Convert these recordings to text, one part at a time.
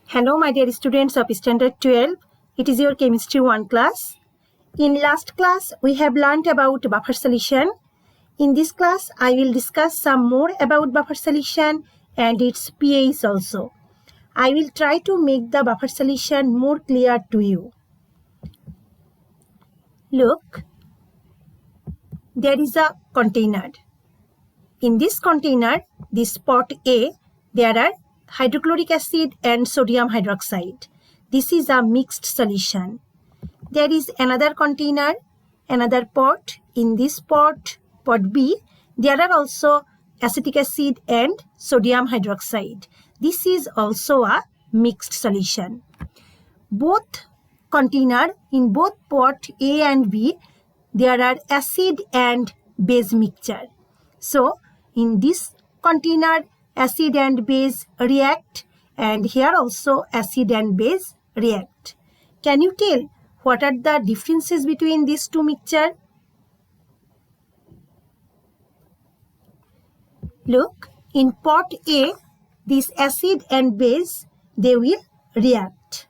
Hello, my dear students of Standard 12. It is your Chemistry 1 class. In last class, we have learned about buffer solution. In this class, I will discuss some more about buffer solution and its pH also. I will try to make the buffer solution more clear to you. Look, there is a container. In this container, this pot A, there are hydrochloric acid and sodium hydroxide. This is a mixed solution. There is another container, another pot. In this pot, pot B, there are also acetic acid and sodium hydroxide. This is also a mixed solution. Both container, in both pot A and B, there are acid and base mixture. So, in this container, acid and base react, and here also acid and base react. Can you tell what are the differences between these two mixtures? Look, in pot A, this acid and base, they will react.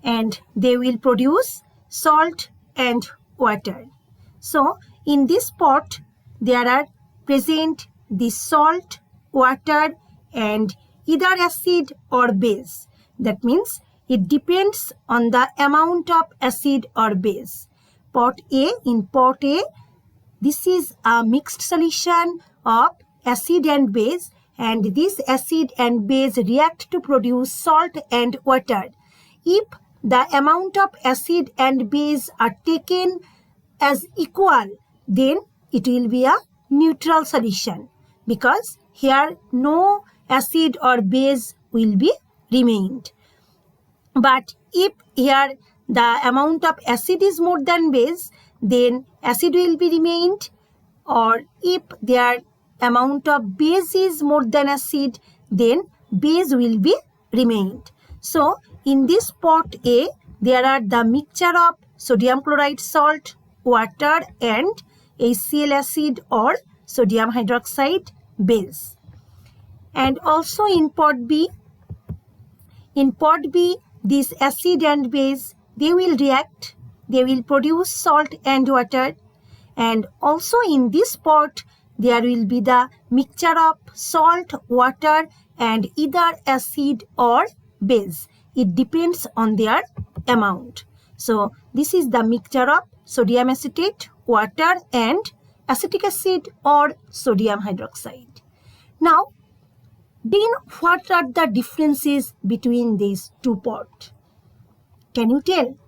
And they will produce salt and water. So, in this pot, there are present the salt, water, and either acid or base. That means it depends on the amount of acid or base. Pot A, in pot A, this is a mixed solution of acid and base, and this acid and base react to produce salt and water. If the amount of acid and base are taken as equal, then it will be a neutral solution, because here no acid or base will be remained. But if here the amount of acid is more than base, then acid will be remained, or if their amount of base is more than acid, then base will be remained. So, in this pot A, there are the mixture of sodium chloride salt, water, and HCl acid or sodium hydroxide base. And also in pot B, this acid and base, they will react, they will produce salt and water. And also in this pot, there will be the mixture of salt, water, and either acid or base. It depends on their amount. So, this is the mixture of sodium acetate, water, and acetic acid or sodium hydroxide. Now, then what are the differences between these two pots? Can you tell?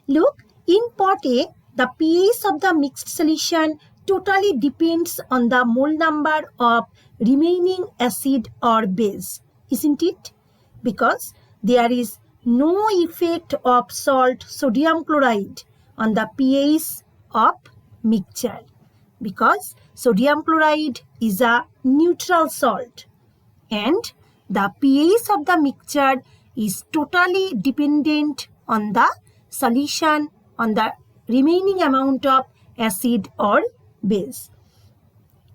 Look, in pot A, the pH of the mixed solution totally depends on the mole number of remaining acid or base, isn't it? Because there is no effect of salt, sodium chloride on the pH of mixture, because sodium chloride is a neutral salt, and the pH of the mixture is totally dependent on the solution, on the remaining amount of acid or base.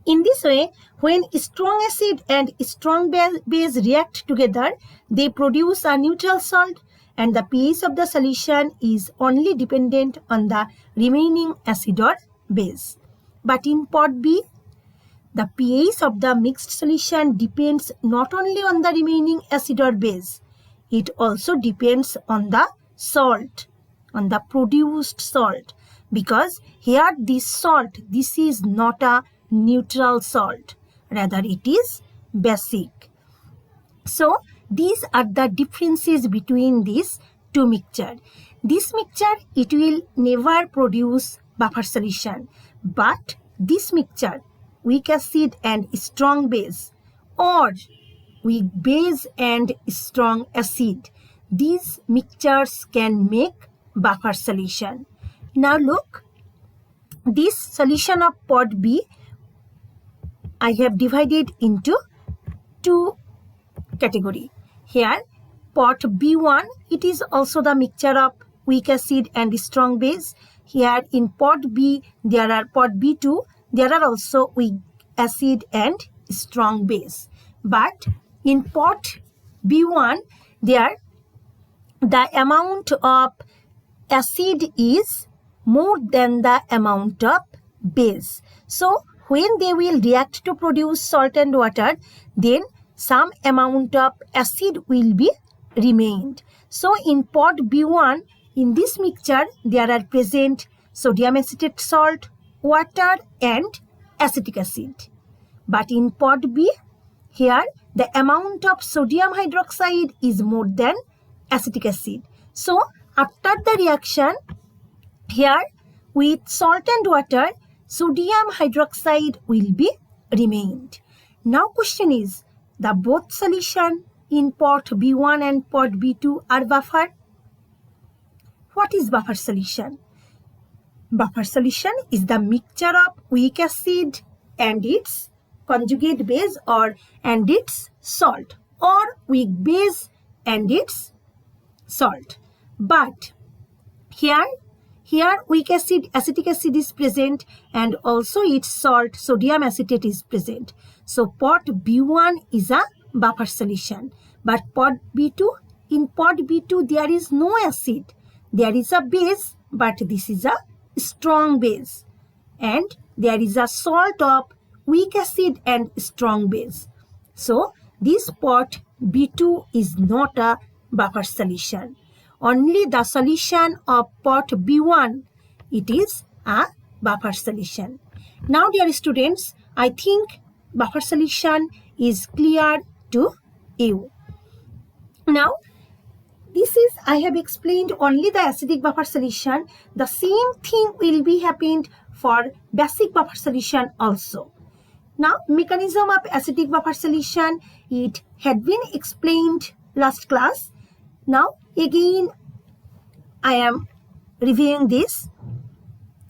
In this way, when strong acid and strong base react together, they produce a neutral salt, and the pH of the solution is only dependent on the remaining acid or base. But in pot B, the pH of the mixed solution depends not only on the remaining acid or base, it also depends on the salt, on the produced salt, because here this salt, this is not a neutral salt, rather it is basic. So, these are the differences between these two mixtures. This mixture, it will never produce buffer solution, but this mixture, weak acid and strong base, or weak base and strong acid, these mixtures can make buffer solution. Now look, this solution of pot B, I have divided into two categories. Here, pot B1, it is also the mixture of weak acid and strong base. Here in pot B, pot B2, there are also weak acid and strong base. But in pot B1, there the amount of acid is more than the amount of base. So when they will react to produce salt and water, then some amount of acid will be remained. So in pot B1, in this mixture, there are present sodium acetate salt, water and acetic acid. But in pot B, here the amount of sodium hydroxide is more than acetic acid. So after the reaction, here with salt and water, sodium hydroxide will be remained. Now question is, the both solution in pot B1 and pot B2 are buffer. What is buffer solution? Buffer solution is the mixture of weak acid and its conjugate base and its salt, or weak base and its salt. But here weak acid, acetic acid is present, and also its salt, sodium acetate, is present. So pot B1 is a buffer solution. But pot B2, in pot B2 there is no acid. There is a base, but this is a strong base. And there is a salt of weak acid and strong base. So this pot B2 is not a buffer solution. Only the solution of pot B1, it is a buffer solution. Now dear students, I think buffer solution is clear to you. Now this is, I have explained only the acidic buffer solution. The same thing will be happened for basic buffer solution also. Now mechanism of acidic buffer solution, it had been explained last class. Now again I am reviewing this.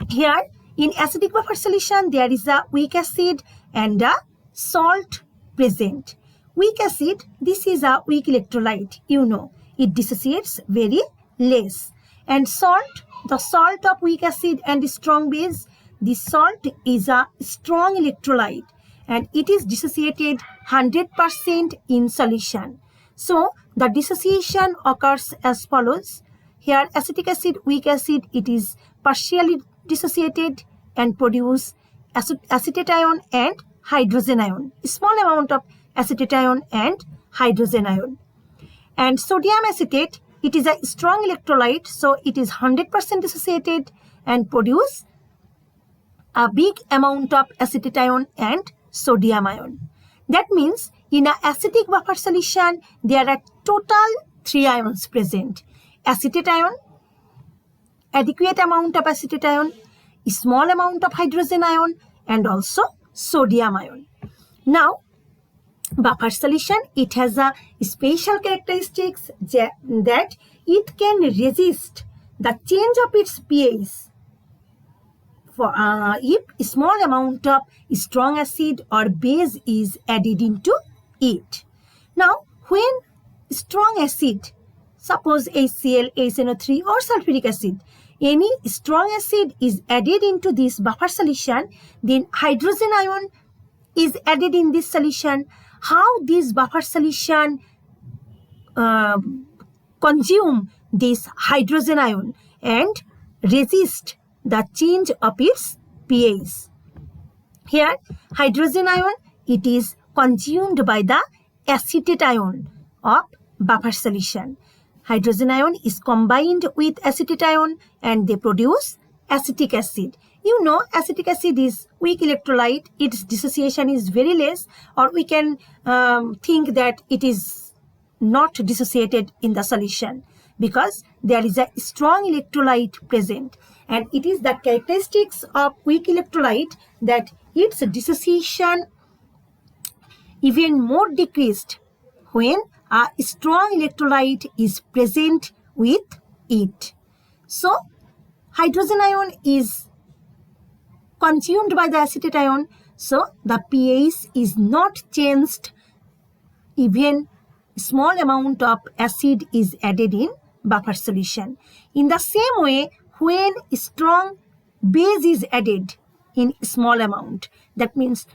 Here in acidic buffer solution there is a weak acid and a salt present. Weak acid, this is a weak electrolyte, you know, it dissociates very less. And salt, the salt of weak acid and strong base, this salt is a strong electrolyte and it is dissociated 100% in solution. So the dissociation occurs as follows. Here acetic acid, weak acid, it is partially dissociated and produce acetate ion and hydrogen ion, small amount of acetate ion and hydrogen ion. And sodium acetate, it is a strong electrolyte, so it is 100% dissociated and produce a big amount of acetate ion and sodium ion. That means in an acidic buffer solution, there are total 3 ions present. Acetate ion, adequate amount of acetate ion, small amount of hydrogen ion, and also sodium ion. Now, buffer solution, it has a special characteristics that it can resist the change of its pH for if small amount of strong acid or base is added into it. Now, when strong acid, suppose HCl, HNO3 or sulfuric acid, any strong acid is added into this buffer solution, then hydrogen ion is added in this solution. How this buffer solution consume this hydrogen ion and resist the change of its pH. Here hydrogen ion, it is consumed by the acetate ion of buffer solution. Hydrogen ion is combined with acetate ion and they produce acetic acid. You know, acetic acid is weak electrolyte, its dissociation is very less, or we can think that it is not dissociated in the solution because there is a strong electrolyte present, and it is the characteristics of weak electrolyte that its dissociation even more decreased when a strong electrolyte is present with it. So hydrogen ion is consumed by the acetate ion, so the pH is not changed. Even small amount of acid is added in buffer solution. In the same way, when strong base is added in small amount, that means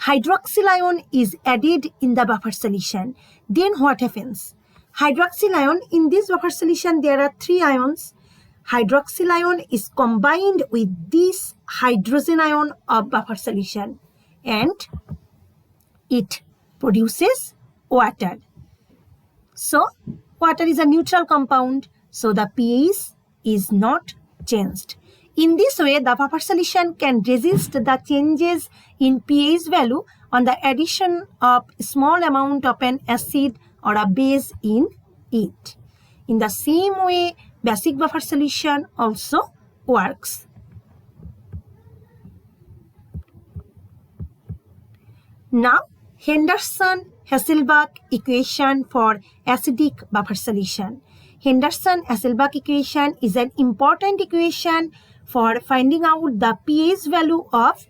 hydroxyl ion is added in the buffer solution, then what happens? Hydroxyl ion, in this buffer solution there are 3 ions. Hydroxyl ion is combined with this hydrogen ion of buffer solution and it produces water. So water is a neutral compound, so the pH is not changed. In this way, the buffer solution can resist the changes in pH value on the addition of a small amount of an acid or a base in it. In the same way, basic buffer solution also works. Now, Henderson-Hasselbalch equation for acidic buffer solution. Henderson-Hasselbalch equation is an important equation for finding out the pH value of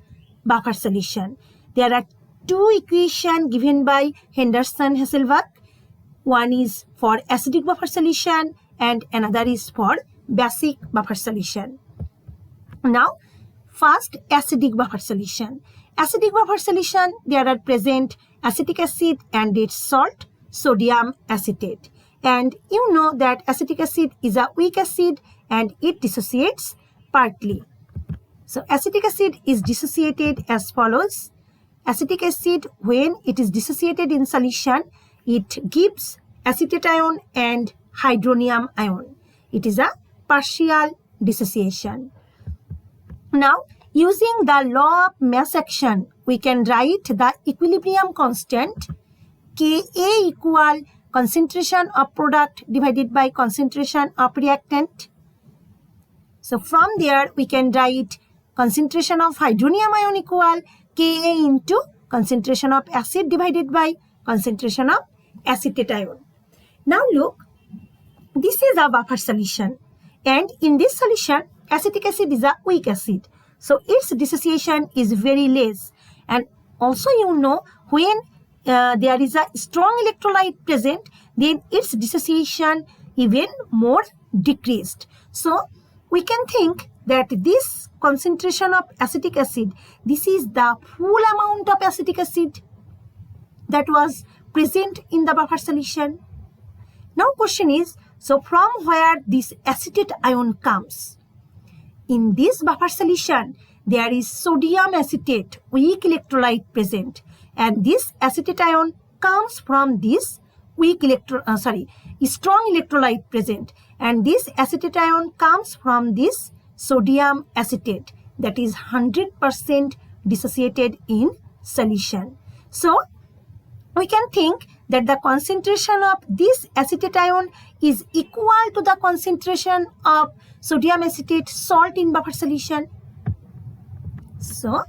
buffer solution. There are 2 equations given by Henderson-Hasselbalch. One is for acidic buffer solution and another is for basic buffer solution. Now, first acidic buffer solution. Acidic buffer solution, there are present acetic acid and its salt, sodium acetate. And you know that acetic acid is a weak acid and it dissociates partly. So acetic acid is dissociated as follows. Acetic acid, when it is dissociated in solution, it gives acetate ion and hydronium ion. It is a partial dissociation. Now, using the law of mass action, we can write the equilibrium constant Ka equal concentration of product divided by concentration of reactant. So from there, we can write concentration of hydronium ion equal Ka into concentration of acid divided by concentration of acetate ion. Now look, this is a buffer solution and in this solution, acetic acid is a weak acid. So its dissociation is very less. And also you know when there is a strong electrolyte present, then its dissociation even more decreased. So we can think that this concentration of acetic acid, this is the full amount of acetic acid that was present in the buffer solution. Now question is, so from where this acetate ion comes? In this buffer solution, there is sodium acetate, weak electrolyte present, and this acetate ion comes from this strong electrolyte present, and this acetate ion comes from this sodium acetate that is 100% dissociated in solution. So we can think that the concentration of this acetate ion is equal to the concentration of sodium acetate salt in buffer solution. So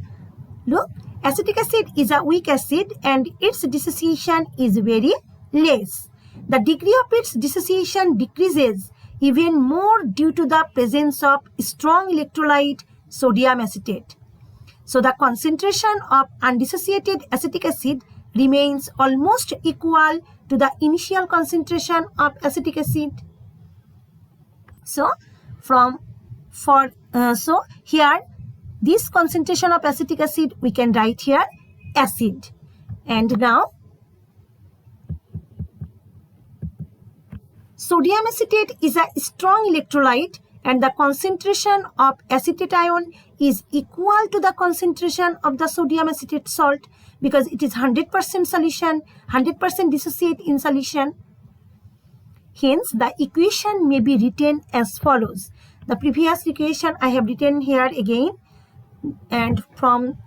look, acetic acid is a weak acid and its dissociation is very less. The degree of its dissociation decreases even more due to the presence of strong electrolyte sodium acetate. So the concentration of undissociated acetic acid remains almost equal to the initial concentration of acetic acid. So here this concentration of acetic acid we can write here acid. And now sodium acetate is a strong electrolyte and the concentration of acetate ion is equal to the concentration of the sodium acetate salt because it is 100% solution, 100% dissociate in solution. Hence, the equation may be written as follows. The previous equation I have written here again, and from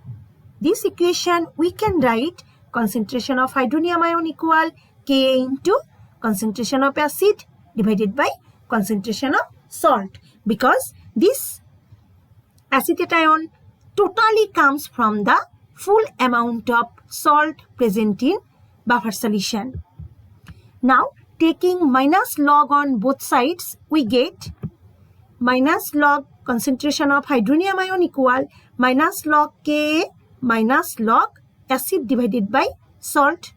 this equation we can write concentration of hydronium ion equal Ka into concentration of acid divided by concentration of salt, because this acetate ion totally comes from the full amount of salt present in buffer solution. Now taking minus log on both sides, we get minus log concentration of hydronium ion equal minus log Ka minus log acid divided by salt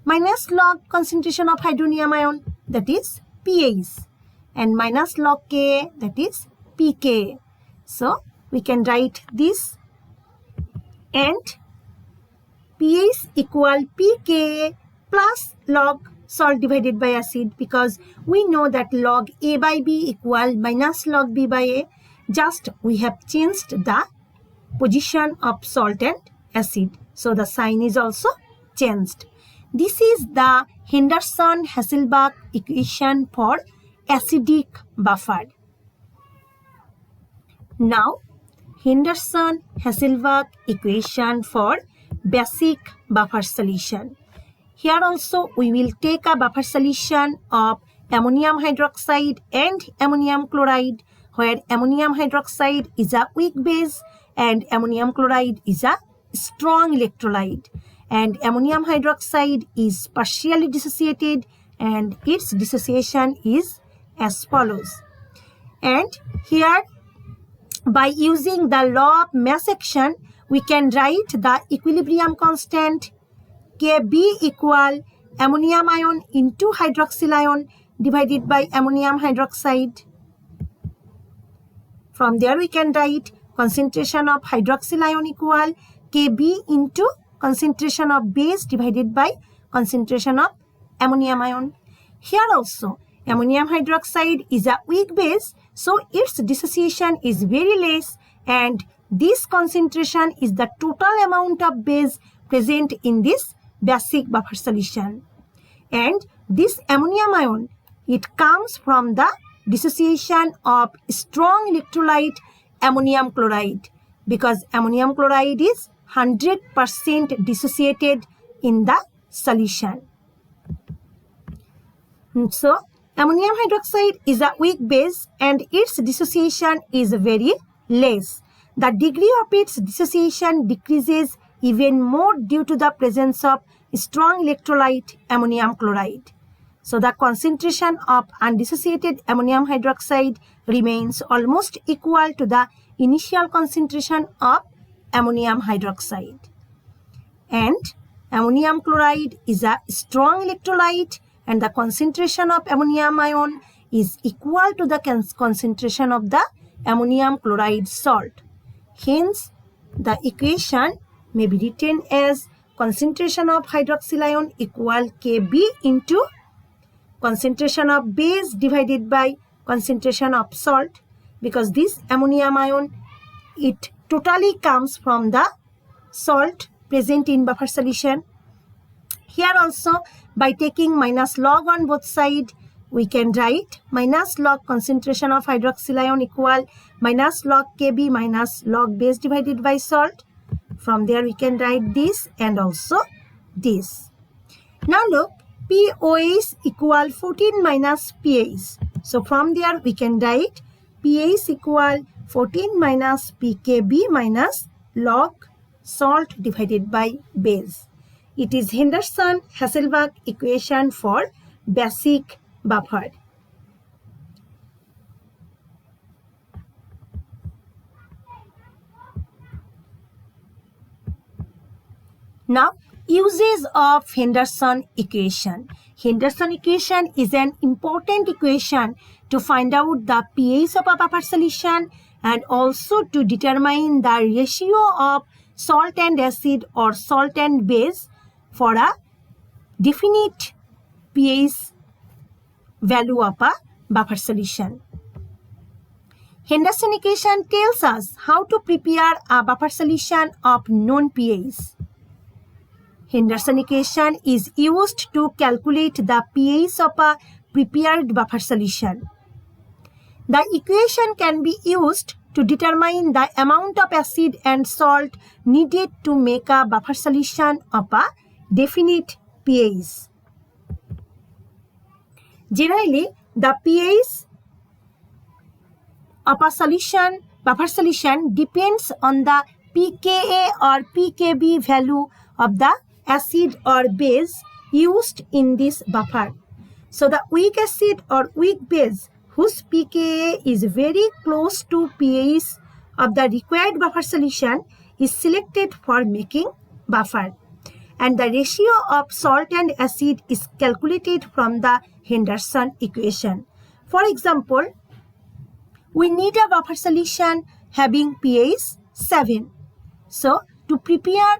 minus log concentration of hydronium ion, that is pH, and minus log Ka, that is pK. So we can write this, and pH equal pKa plus log salt divided by acid, because we know that log A by B equal minus log B by A. Just we have changed the position of salt and acid. So the sign is also changed. This is the Henderson-Hasselbalch equation for acidic buffer. Now, Henderson-Hasselbalch equation for basic buffer solution. Here also we will take a buffer solution of ammonium hydroxide and ammonium chloride, where ammonium hydroxide is a weak base and ammonium chloride is a strong electrolyte. And ammonium hydroxide is partially dissociated and its dissociation is as follows. And here, by using the law of mass action, we can write the equilibrium constant Kb equal ammonium ion into hydroxyl ion divided by ammonium hydroxide. From there we can write concentration of hydroxyl ion equal Kb into concentration of base divided by concentration of ammonium ion. Here also ammonium hydroxide is a weak base, so its dissociation is very less, and this concentration is the total amount of base present in this basic buffer solution. And this ammonium ion, it comes from the dissociation of strong electrolyte ammonium chloride, because ammonium chloride is 100% dissociated in the solution. So, ammonium hydroxide is a weak base and its dissociation is very less. The degree of its dissociation decreases even more due to the presence of strong electrolyte ammonium chloride. So, the concentration of undissociated ammonium hydroxide remains almost equal to the initial concentration of ammonium hydroxide. And ammonium chloride is a strong electrolyte, and the concentration of ammonium ion is equal to the concentration of the ammonium chloride salt. Hence, the equation may be written as concentration of hydroxyl ion equal Kb into concentration of base divided by concentration of salt, because this ammonium ion, it totally comes from the salt present in buffer solution. Here also, by taking minus log on both sides, we can write minus log concentration of hydroxyl ion equal minus log Kb minus log base divided by salt. From there we can write this and also this. Now look, POH equal 14 minus pH. So from there we can write pH equal 14 minus pKb minus log salt divided by base. It is Henderson-Hasselbalch equation for basic buffer. Now, uses of Henderson equation. Henderson equation is an important equation to find out the pH of a buffer solution and also to determine the ratio of salt and acid or salt and base for a definite pH value of a buffer solution. Henderson equation tells us how to prepare a buffer solution of known pH. Henderson equation is used to calculate the pH of a prepared buffer solution. The equation can be used to determine the amount of acid and salt needed to make a buffer solution of a definite pH. Generally, the pH of a buffer solution depends on the pKa or pKb value of the acid or base used in this buffer. So the weak acid or weak base whose pKa is very close to pH of the required buffer solution is selected for making buffer, and the ratio of salt and acid is calculated from the Henderson equation. For example, we need a buffer solution having pH 7. So to prepare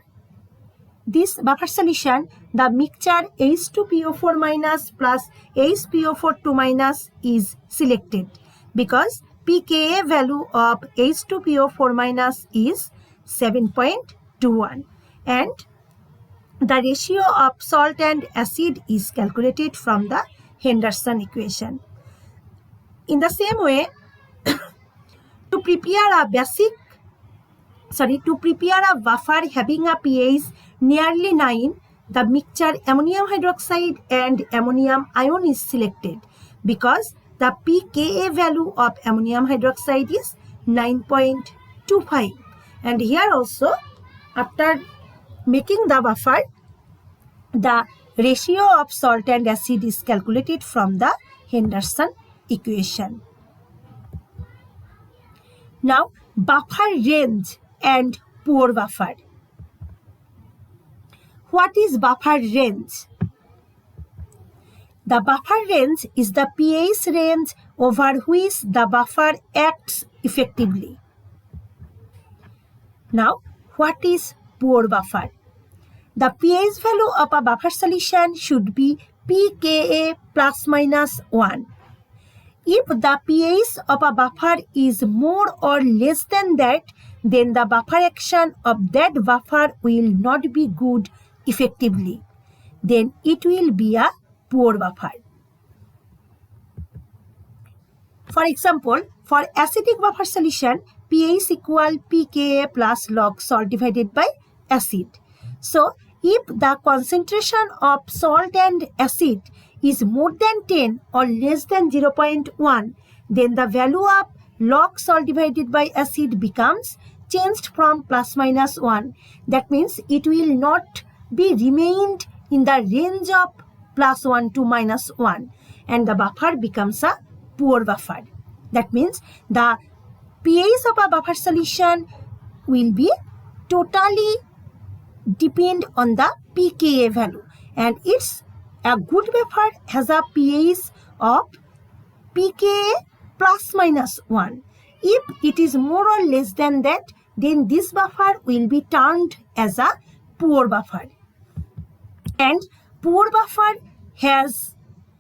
this buffer solution, the mixture H2PO4 minus plus HPO4 2 minus is selected because pKa value of H2PO4 minus is 7.21 and the ratio of salt and acid is calculated from the Henderson equation. In the same way, to prepare a buffer having a pH nearly 9, the mixture ammonium hydroxide and ammonium ion is selected because the pKa value of ammonium hydroxide is 9.25. And here also, after making the buffer, the ratio of salt and acid is calculated from the Henderson equation. Now, buffer range and pore buffer. What is buffer range? The buffer range is the pH range over which the buffer acts effectively. Now, what is pore buffer? The pH value of a buffer solution should be pKa plus minus 1. If the pH of a buffer is more or less than that, then the buffer action of that buffer will not be good effectively. Then it will be a pore buffer. For example, for acidic buffer solution, pH equal pKa plus log salt divided by acid. So, if the concentration of salt and acid is more than 10 or less than 0.1, then the value of log salt divided by acid becomes changed from plus minus 1. That means it will not be remained in the range of plus 1 to minus 1 and the buffer becomes a pore buffer. That means the pH of a buffer solution will be totally depend on the pKa value and it's a good buffer has a pH of pKa plus minus 1. If it is more or less than that, then this buffer will be termed as a pore buffer. And pore buffer has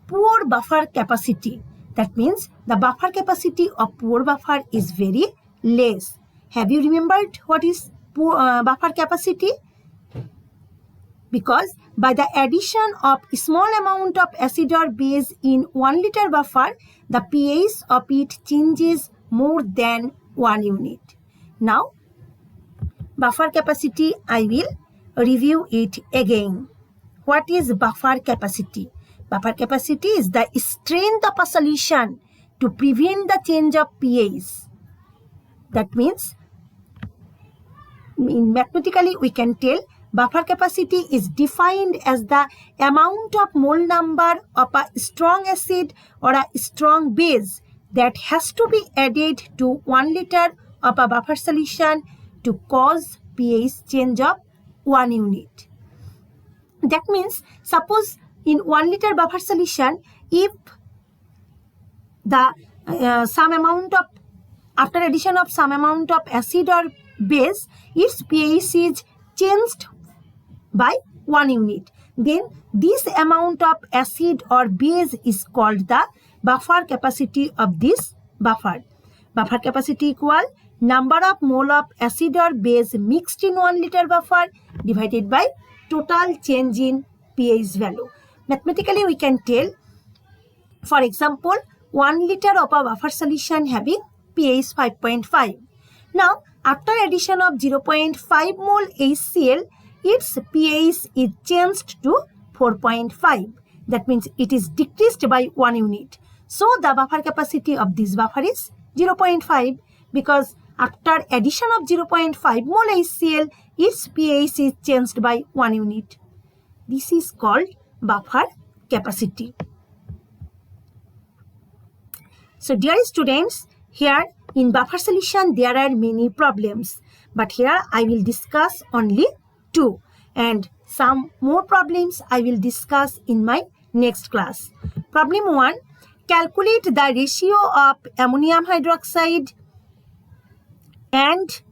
pore buffer capacity. That means the buffer capacity of pore buffer is very less. Have you remembered what is buffer capacity? Because by the addition of a small amount of acid or base in 1 liter buffer, the pH of it changes more than 1 unit. Now, buffer capacity, I will review it again. What is buffer capacity? Buffer capacity is the strength of a solution to prevent the change of pH. That means, mathematically we can tell buffer capacity is defined as the amount of mole number of a strong acid or a strong base that has to be added to 1 liter of a buffer solution to cause pH change of 1 unit. That means, suppose in 1 liter buffer solution, if the after addition of some amount of acid or base, its pH is changed by 1 unit, then this amount of acid or base is called the buffer capacity of this buffer. Buffer capacity equal number of mole of acid or base mixed in 1 liter buffer divided by total change in pH value. Mathematically we can tell, for example, 1 liter of a buffer solution having pH 5.5. Now, after addition of 0.5 mole HCl, its pH is changed to 4.5. That means it is decreased by 1 unit. So, the buffer capacity of this buffer is 0.5 because after addition of 0.5 mole HCl, its pH is changed by 1 unit. This is called buffer capacity. So, dear students, here in buffer solution there are many problems, but here I will discuss only 2 and some more problems I will discuss in my next class. Problem 1. Calculate the ratio of ammonium hydroxide and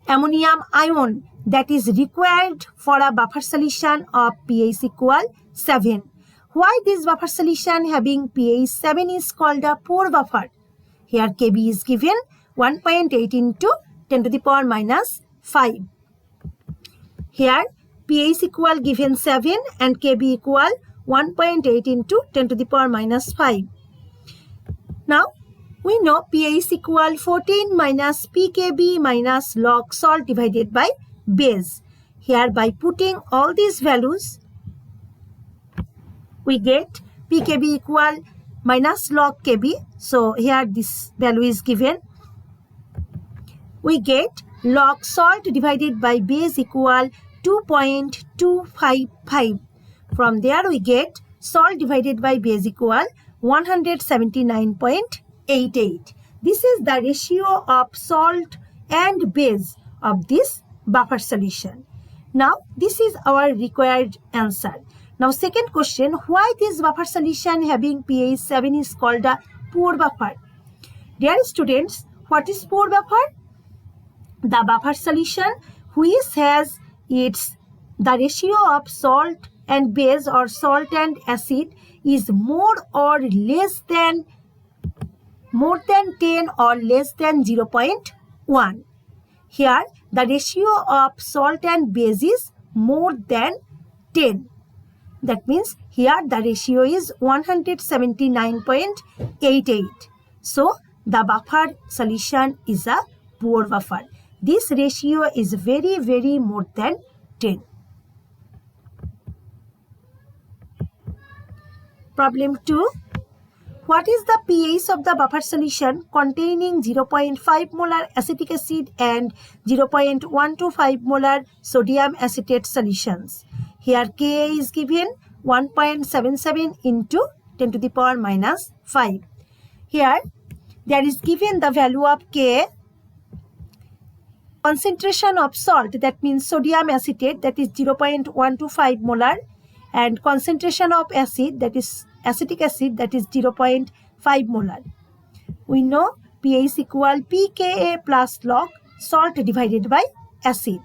ammonium ion that is required for a buffer solution of pH equal 7. Why this buffer solution having pH 7 is called a poor buffer? Here Kb is given 1.8 into 10 to the power minus 5. Here pH equal given 7 and Kb equal 1.8 into 10 to the power minus 5. Now we know pH equal 14 minus pKb minus log salt divided by base. Here by putting all these values, we get pKb equal minus log Kb. So here this value is given. We get log salt divided by base equal 2.255. From there we get salt divided by base equal 179.88. This is the ratio of salt and base of this buffer solution. Now this is our required answer. Now second question, why this buffer solution having pH 7 is called a poor buffer? Dear students, what is poor buffer? The buffer solution which has its the ratio of salt and base or salt and acid is more than 10 or less than 0.1. Here the ratio of salt and base is more than 10. That means here the ratio is 179.88. So the buffer solution is a poor buffer. This ratio is very more than 10. Problem 2. What is the pH of the buffer solution containing 0.5 molar acetic acid and 0.125 molar sodium acetate solutions? Here Ka is given 1.77 into 10 to the power minus 5. Here there is given the value of Ka, concentration of salt, that means sodium acetate, that is 0.125 molar, and concentration of acid, that is acetic acid, that is 0.5 molar. We know pH equal pKa plus log salt divided by acid.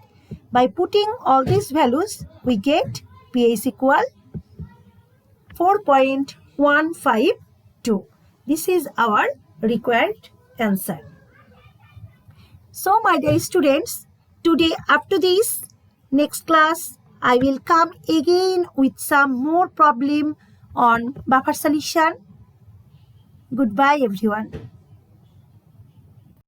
By putting all these values, we get pH equal 4.152. This is our required answer. So my dear students, today up to this, next class I will come again with some more problem on buffer solution. Goodbye everyone.